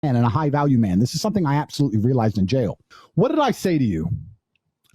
and a high value man. This is something I absolutely realized in jail. What did I say to you?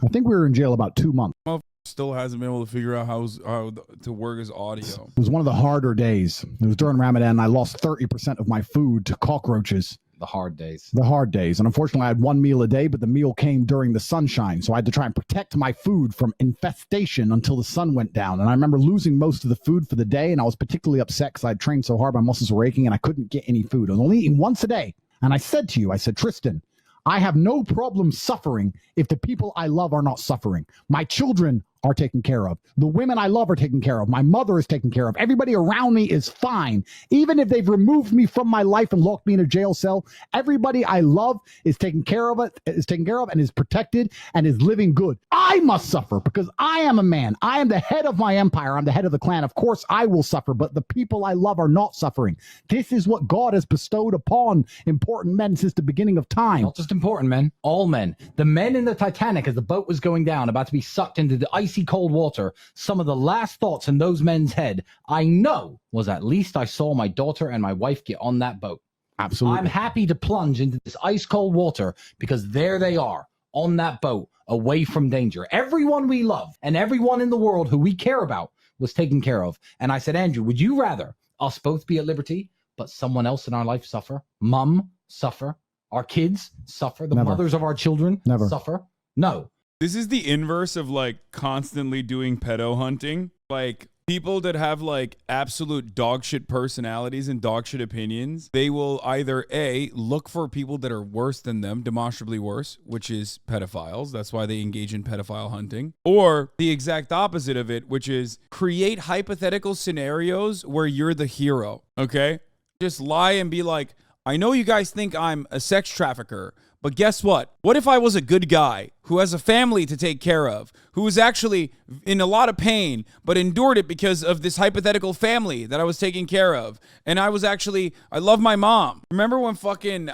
I think we were in jail about 2 months. Still hasn't been able to figure out how to work his audio. It was one of the harder days. It was during Ramadan, and I lost 30% of my food to cockroaches. The hard days. The hard days. And unfortunately, I had one meal a day, but the meal came during the sunshine. So I had to try and protect my food from infestation until the sun went down. And I remember losing most of the food for the day, and I was particularly upset because I had trained so hard, my muscles were aching, and I couldn't get any food. I was only eating once a day. And I said to you, I said, Tristan, I have no problem suffering if the people I love are not suffering. My children are taken care of. The women I love are taken care of. My mother is taken care of. Everybody around me is fine. Even if they've removed me from my life and locked me in a jail cell, everybody I love is taken care of, and is protected and is living good. I must suffer because I am a man. I am the head of my empire. I'm the head of the clan. Of course I will suffer, but the people I love are not suffering. This is what God has bestowed upon important men since the beginning of time. Not just important men, all men. The men in the Titanic as the boat was going down, about to be sucked into the icy cold water, some of the last thoughts in those men's head, I know, was at least I saw my daughter and my wife get on that boat. Absolutely. I'm happy to plunge into this ice cold water because there they are on that boat, away from danger. Everyone we love and everyone in the world who we care about was taken care of. And I said, Andrew, would you rather us both be at liberty, but someone else in our life suffer? Mom suffer? Our kids suffer? The mothers of our children suffer? No. This is the inverse of like constantly doing pedo hunting. Like people that have like absolute dog shit personalities and dog shit opinions, they will either A, look for people that are worse than them, demonstrably worse, which is pedophiles. That's why they engage in pedophile hunting. Or the exact opposite of it, which is create hypothetical scenarios where you're the hero. Okay? Just lie and be like, I know you guys think I'm a sex trafficker, but guess what? What if I was a good guy who has a family to take care of, who is actually in a lot of pain, but endured it because of this hypothetical family that I was taking care of? And I love my mom. Remember when fucking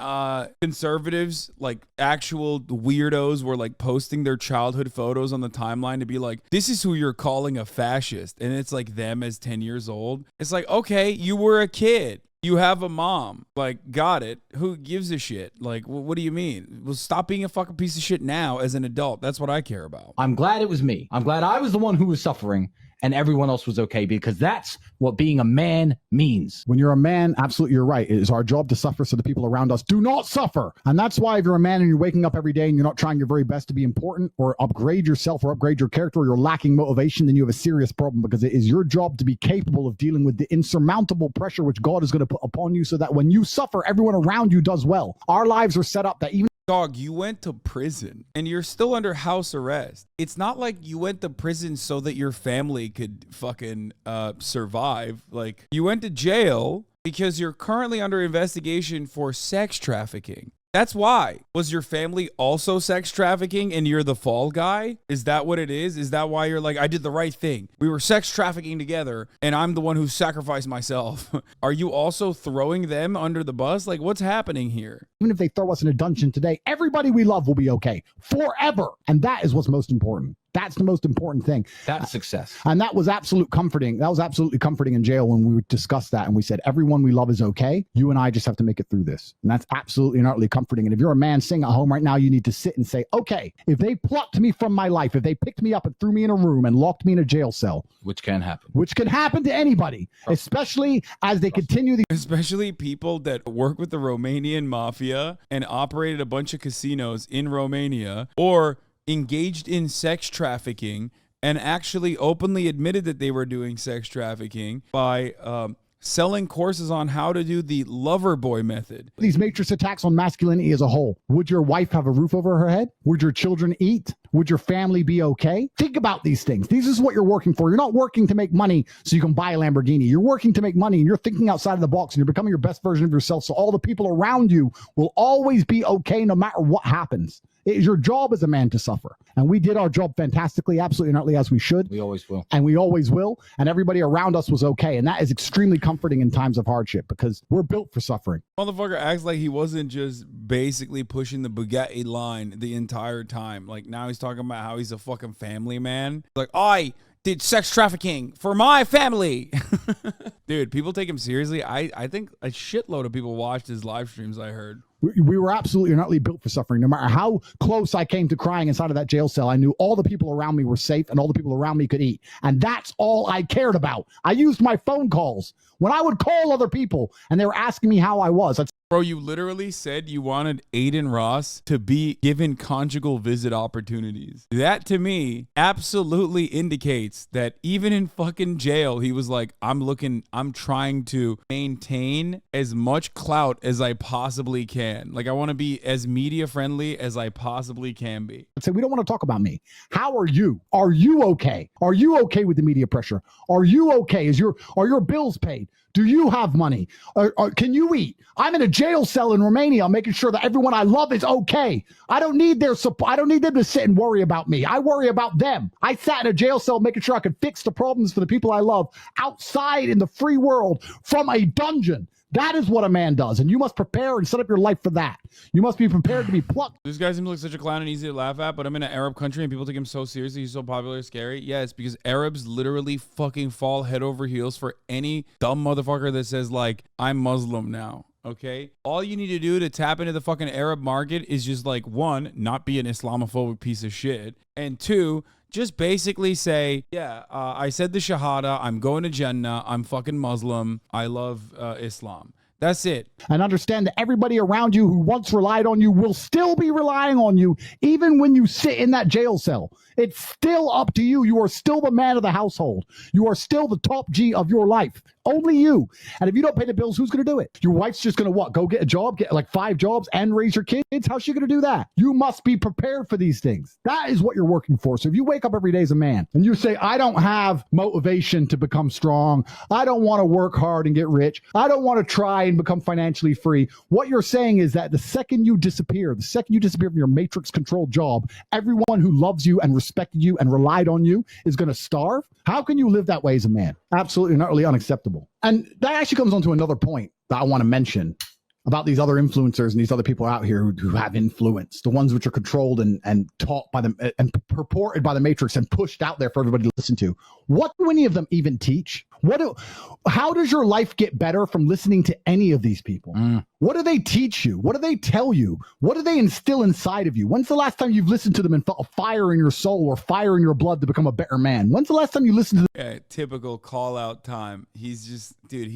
conservatives, like actual weirdos, were like posting their childhood photos on the timeline to be like, this is who you're calling a fascist. And it's like them as 10 years old. It's like, okay, you were a kid. You have a mom. Like, got it. Who gives a shit? Like, what do you mean? Well, stop being a fucking piece of shit now as an adult. That's what I care about. I'm glad it was me. I'm glad I was the one who was suffering and everyone else was okay, because that's what being a man means. When you're a man, absolutely, you're right. It is our job to suffer so the people around us do not suffer. And that's why if you're a man and you're waking up every day and you're not trying your very best to be important or upgrade yourself or upgrade your character, or you're lacking motivation, then you have a serious problem, because it is your job to be capable of dealing with the insurmountable pressure which God is going to put upon you so that when you suffer, everyone around you does well. Our lives are set up that even Dog, you went to prison and you're still under house arrest. It's not like you went to prison so that your family could fucking survive. Like, you went to jail because you're currently under investigation for sex trafficking. That's why. Was your family also sex trafficking and you're the fall guy? Is that what it is? Is that why you're like, I did the right thing? We were sex trafficking together and I'm the one who sacrificed myself. Are you also throwing them under the bus? Like, what's happening here? even if they throw us in a dungeon today, everybody we love will be okay forever. And that is what's most important. That's the most important thing. That's success. And that was absolutely comforting. That was absolutely comforting in jail when we discussed that. And we said, everyone we love is okay. You and I just have to make it through this. And that's absolutely and utterly comforting. And if you're a man sitting at home right now, you need to sit and say, okay, if they plucked me from my life, if they picked me up and threw me in a room and locked me in a jail cell, which can happen, to anybody, especially as they continue the... Especially people that work with the Romanian mafia and operated a bunch of casinos in Romania, or engaged in sex trafficking and actually openly admitted that they were doing sex trafficking by selling courses on how to do the lover boy method. These matrix attacks on masculinity as a whole. Would your wife have a roof over her head? Would your children eat? Would your family be okay? Think about these things. This is what you're working for. You're not working to make money so you can buy a Lamborghini. You're working to make money, and you're thinking outside of the box, and you're becoming your best version of yourself, so all the people around you will always be okay no matter what happens. It is your job as a man to suffer. And we did our job fantastically, absolutely and utterly, as we should. We always will. And we always will. And everybody around us was okay. And that is extremely comforting in times of hardship, because we're built for suffering. Motherfucker acts like he wasn't just basically pushing the Bugatti line the entire time. Like, now he's talking about how he's a fucking family man. Like, did sex trafficking for my family. Dude, people take him seriously. I think a shitload of people watched his live streams, I heard. We were absolutely not built for suffering. No matter how close I came to crying inside of that jail cell, I knew all the people around me were safe and all the people around me could eat. And that's all I cared about. I used my phone calls. When I would call other people and they were asking me how I was, Bro, you literally said you wanted Aiden Ross to be given conjugal visit opportunities. That, to me, absolutely indicates that even in fucking jail, he was like, I'm trying to maintain as much clout as I possibly can. Like, I want to be as media friendly as I possibly can be. I'd say, we don't want to talk about me. How are you? Are you okay? Are you okay with the media pressure? Are you okay? Are your bills paid? Do you have money? Can you eat? I'm in a jail cell in Romania. I'm making sure that everyone I love is okay. I don't need their support. I don't need them to sit and worry about me. I worry about them. I sat in a jail cell making sure I could fix the problems for the people I love outside in the free world from a dungeon. That is what a man does, and you must prepare and set up your life for that. You must be prepared to be plucked. This guy seems like such a clown and easy to laugh at, but I'm in an Arab country and people take him so seriously. He's so popular, scary. Yeah, it's because Arabs literally fucking fall head over heels for any dumb motherfucker that says, like, I'm Muslim now. Okay? All you need to do to tap into the fucking Arab market is just, like, one, not be an Islamophobic piece of shit, and two, just basically say, yeah, I said the Shahada, I'm going to Jannah, I'm fucking Muslim, I love Islam. That's it. And understand that everybody around you who once relied on you will still be relying on you, even when you sit in that jail cell. It's still up to you. You are still the man of the household. You are still the top G of your life. Only you. And if you don't pay the bills, who's going to do it? Your wife's just going to what? Go get a job, get like 5 jobs and raise your kids? How's she going to do that? You must be prepared for these things. That is what you're working for. So if you wake up every day as a man and you say, I don't have motivation to become strong. I don't want to work hard and get rich. I don't want to try and become financially free. What you're saying is that the second you disappear from your matrix controlled job, everyone who loves you and respected you and relied on you is going to starve. How can you live that way as a man? Absolutely and utterly unacceptable. And that actually comes on to another point that I want to mention about these other influencers and these other people out here who have influence, the ones which are controlled and taught by them and purported by the Matrix and pushed out there for everybody to listen to. What do any of them even teach? How does your life get better from listening to any of these people? What do they teach you? What do they tell you? What do they instill inside of you? When's the last time you've listened to them and felt a fire in your soul or fire in your blood to become a better man? When's the last time you listened to them? Yeah, typical call out time. He's just, dude,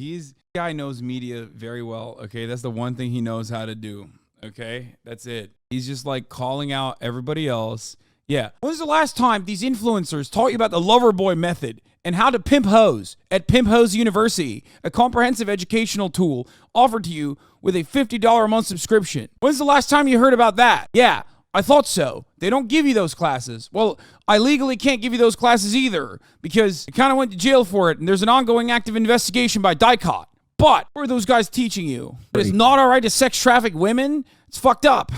guy knows media very well. Okay, that's the one thing he knows how to do. Okay, that's it. He's just like calling out everybody else. Yeah. When's the last time these influencers taught you about the lover boy method and how to pimp hoes at Pimp Hose University, a comprehensive educational tool offered to you with a $50 a month subscription? When's the last time you heard about that? Yeah, I thought so. They don't give you those classes. Well, I legally can't give you those classes either because I kind of went to jail for it and there's an ongoing active investigation by DICOT. But what are those guys teaching you? That it's not all right to sex traffic women? It's fucked up.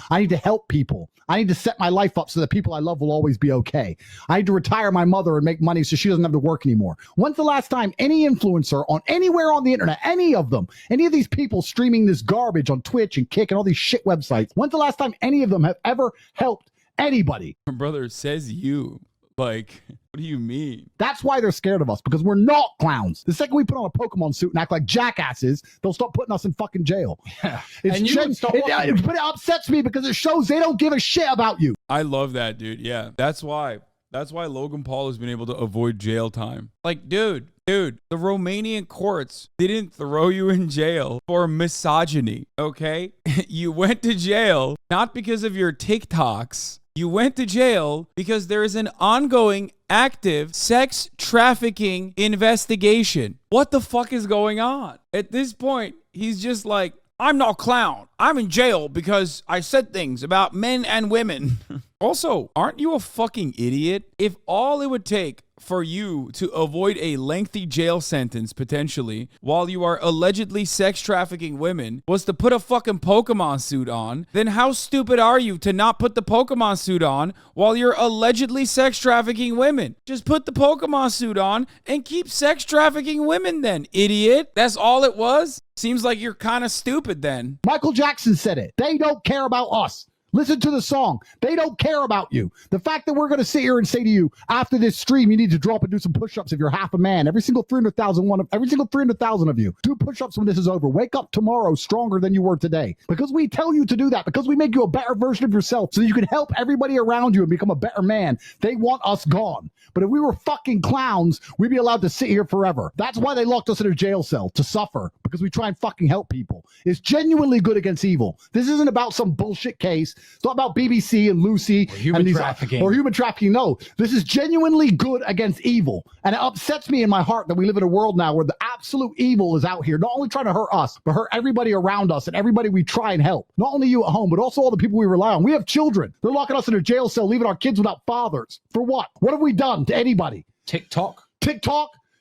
I need to help people. I need to set my life up so that people I love will always be okay. I need to retire my mother and make money so she doesn't have to work anymore. When's the last time any influencer on anywhere on the internet, any of them, any of these people streaming this garbage on Twitch and Kick and all these shit websites, when's the last time any of them have ever helped anybody? My brother says you. Like, what do you mean? That's why they're scared of us, because we're not clowns. The second we put on a Pokemon suit and act like jackasses, they'll start putting us in fucking jail. Yeah. But it upsets me because it shows they don't give a shit about you. I love that, dude. Yeah, that's why Logan Paul has been able to avoid jail time. Like, dude, the Romanian courts didn't throw you in jail for misogyny, okay? You went to jail not because of your TikToks. You went to jail because there is an ongoing active sex trafficking investigation. What the fuck is going on? At this point, he's just like, I'm not a clown. I'm in jail because I said things about men and women. Also, aren't you a fucking idiot? If all it would take for you to avoid a lengthy jail sentence, potentially, while you are allegedly sex trafficking women, was to put a fucking Pokemon suit on, then how stupid are you to not put the Pokemon suit on while you're allegedly sex trafficking women? Just put the Pokemon suit on and keep sex trafficking women then, idiot. That's all it was? Seems like you're kind of stupid then. Michael Jackson said it. They don't care about us. Listen to the song. They don't care about you. The fact that we're going to sit here and say to you, after this stream, you need to drop and do some push-ups if you're half a man. Every single 300,000 of you, do push-ups when this is over. Wake up tomorrow stronger than you were today. Because we tell you to do that. Because we make you a better version of yourself so that you can help everybody around you and become a better man. They want us gone. But if we were fucking clowns, we'd be allowed to sit here forever. That's why they locked us in a jail cell, to suffer. Because we try and fucking help people. It's genuinely good against evil. This isn't about some bullshit case. It's not about BBC and Lucy or human trafficking. Or human trafficking. No, this is genuinely good against evil. And it upsets me in my heart that we live in a world now where the absolute evil is out here, not only trying to hurt us, but hurt everybody around us and everybody we try and help. Not only you at home, but also all the people we rely on. We have children. They're locking us in a jail cell, leaving our kids without fathers. For what? What have we done to anybody? TikTok?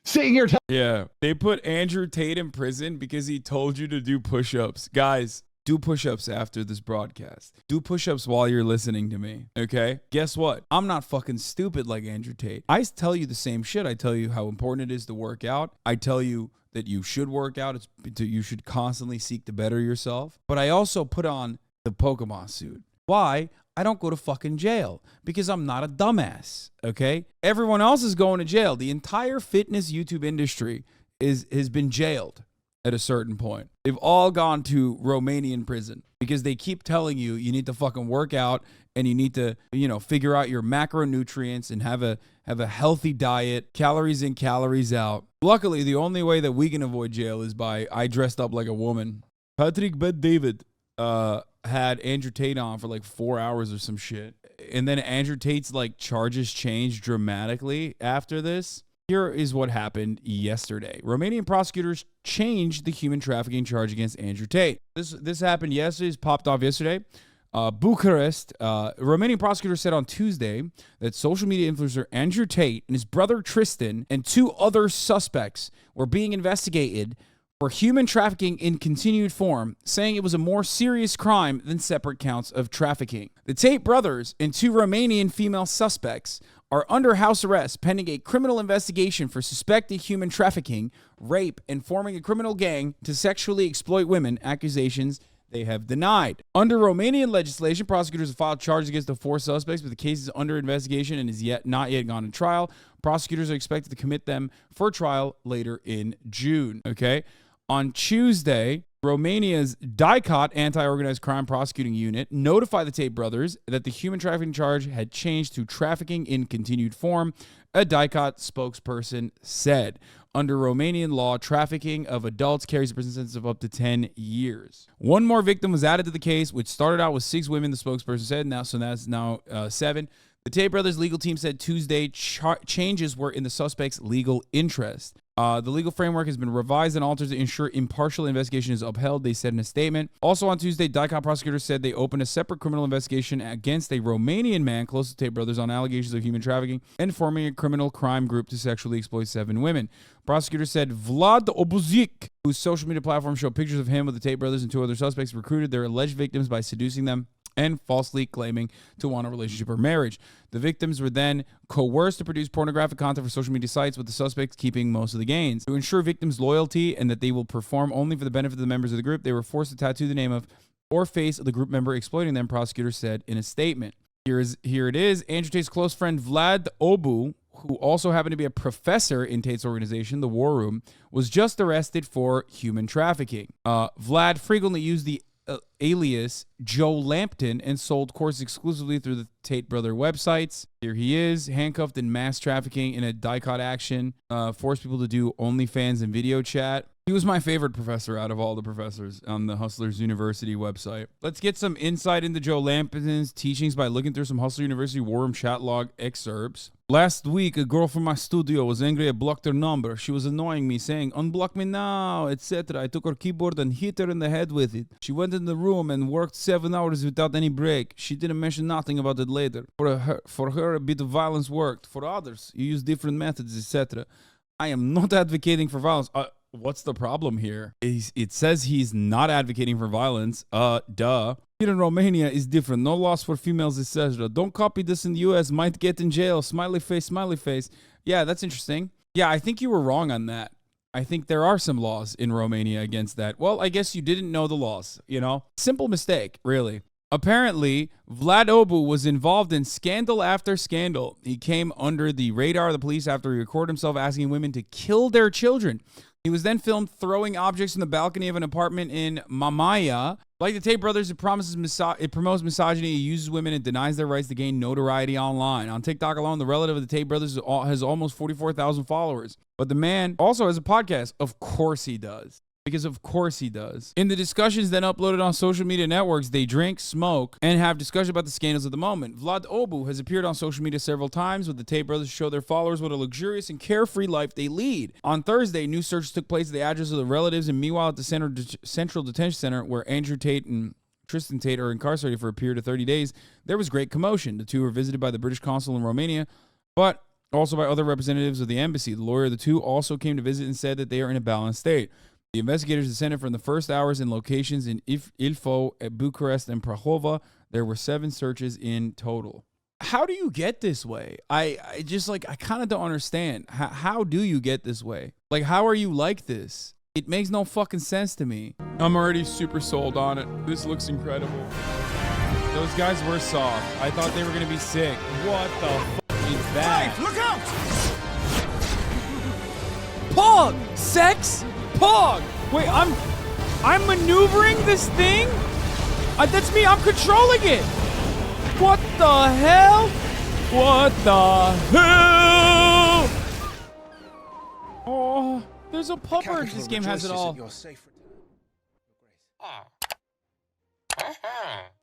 Sitting here. Yeah. They put Andrew Tate in prison because he told you to do push-ups. Guys, do push-ups after this broadcast. Do push-ups while you're listening to me, okay? Guess what? I'm not fucking stupid like Andrew Tate. I tell you the same shit. I tell you how important it is to work out. I tell you that you should work out. You should constantly seek to better yourself. But I also put on the Pokemon suit. Why? I don't go to fucking jail because I'm not a dumbass, okay? Everyone else is going to jail. The entire fitness YouTube industry has been jailed at a certain point. They've all gone to Romanian prison because they keep telling you you need to fucking work out and you need to, figure out your macronutrients and have a healthy diet, calories in, calories out. Luckily, the only way that we can avoid jail is by I dressed up like a woman. Patrick Bet David had Andrew Tate on for like 4 hours or some shit. And then Andrew Tate's charges changed dramatically after this. Here is what happened yesterday. Romanian prosecutors changed the human trafficking charge against Andrew Tate. This happened yesterday. This popped off yesterday. Bucharest, Romanian prosecutors said on Tuesday that social media influencer Andrew Tate and his brother Tristan and 2 other suspects were being investigated for human trafficking in continued form, saying it was a more serious crime than separate counts of trafficking. The Tate brothers and 2 Romanian female suspects are under house arrest pending a criminal investigation for suspected human trafficking, rape, and forming a criminal gang to sexually exploit women, accusations they have denied. Under Romanian legislation, prosecutors have filed charges against the 4 suspects, but the case is under investigation and is not yet gone to trial. Prosecutors are expected to commit them for trial later in June. Okay. On Tuesday, Romania's Tate anti-organized crime prosecuting unit notified the Tate brothers that the human trafficking charge had changed to trafficking in continued form, a Tate spokesperson said. Under Romanian law, trafficking of adults carries a prison sentence of up to 10 years. 1 more victim was added to the case, which started out with 6 women, the spokesperson said. That's now 7. The Tate brothers' legal team said Tuesday changes were in the suspect's legal interest. The legal framework has been revised and altered to ensure impartial investigation is upheld, they said in a statement. Also on Tuesday, Tate prosecutors said they opened a separate criminal investigation against a Romanian man close to Tate brothers on allegations of human trafficking and forming a criminal crime group to sexually exploit 7 women. Prosecutors said Vlad Obu, whose social media platform showed pictures of him with the Tate brothers and 2 other suspects, recruited their alleged victims by seducing them and falsely claiming to want a relationship or marriage. The victims were then coerced to produce pornographic content for social media sites, with the suspects keeping most of the gains. To ensure victims' loyalty and that they will perform only for the benefit of the members of the group, they were forced to tattoo the name of or face of the group member exploiting them, prosecutors said in a statement. Here it is. Andrew Tate's close friend Vlad Obu, who also happened to be a professor in Tate's organization, the War Room, was just arrested for human trafficking. Vlad frequently used the alias Joe Lampton and sold courses exclusively through the Tate brother websites. Here he is, handcuffed in mass trafficking in a Tate action, forced people to do OnlyFans and video chat. He was my favorite professor out of all the professors on the Hustlers University website. Let's get some insight into Joe Lampton's teachings by looking through some Hustler University War Room chat log excerpts. Last week, a girl from my studio was angry I blocked her number. She was annoying me, saying, "Unblock me now," etc. I took her keyboard and hit her in the head with it. She went in the room and worked 7 hours without any break. She didn't mention nothing about it later. For her, a bit of violence worked. For others, you use different methods, etc. I am not advocating for violence. What's the problem here? It says he's not advocating for violence. Duh. Here in Romania is different. No laws for females, etc. Don't copy this in the US. Might get in jail. Smiley face, smiley face. Yeah, that's interesting. Yeah, I think you were wrong on that. I think there are some laws in Romania against that. Well, I guess you didn't know the laws, Simple mistake, really. Apparently, Vlad Obu was involved in scandal after scandal. He came under the radar of the police after he recorded himself asking women to kill their children. He was then filmed throwing objects in the balcony of an apartment in Mamaya. Like the Tate brothers, it promotes misogyny, he uses women, and denies their rights to gain notoriety online. On TikTok alone, the relative of the Tate brothers has almost 44,000 followers. But the man also has a podcast. Of course he does. Because of course he does. In the discussions then uploaded on social media networks, they drink, smoke, and have discussion about the scandals of the moment. Vlad Obu has appeared on social media several times with the Tate brothers to show their followers what a luxurious and carefree life they lead. On Thursday, new searches took place at the address of the relatives, and meanwhile at the Central Detention Center, where Andrew Tate and Tristan Tate are incarcerated for a period of 30 days, there was great commotion. The two were visited by the British consul in Romania, but also by other representatives of the embassy. The lawyer of the two also came to visit and said that they are in a balanced state. The investigators descended from the first hours in locations in Ilfov, Bucharest, and Prahova. There were 7 searches in total. How do you get this way? I kind of don't understand. How do you get this way? Like, how are you like this? It makes no fucking sense to me. I'm already super sold on it. This looks incredible. Those guys were soft. I thought they were going to be sick. What the fuck is that? Hey, look out! Pog! Sex? Pog! Wait, I'm maneuvering this thing? That's me, I'm controlling it! What the hell? What the hell? Oh, there's a pupper. This game has it all. You're safe. Your grace.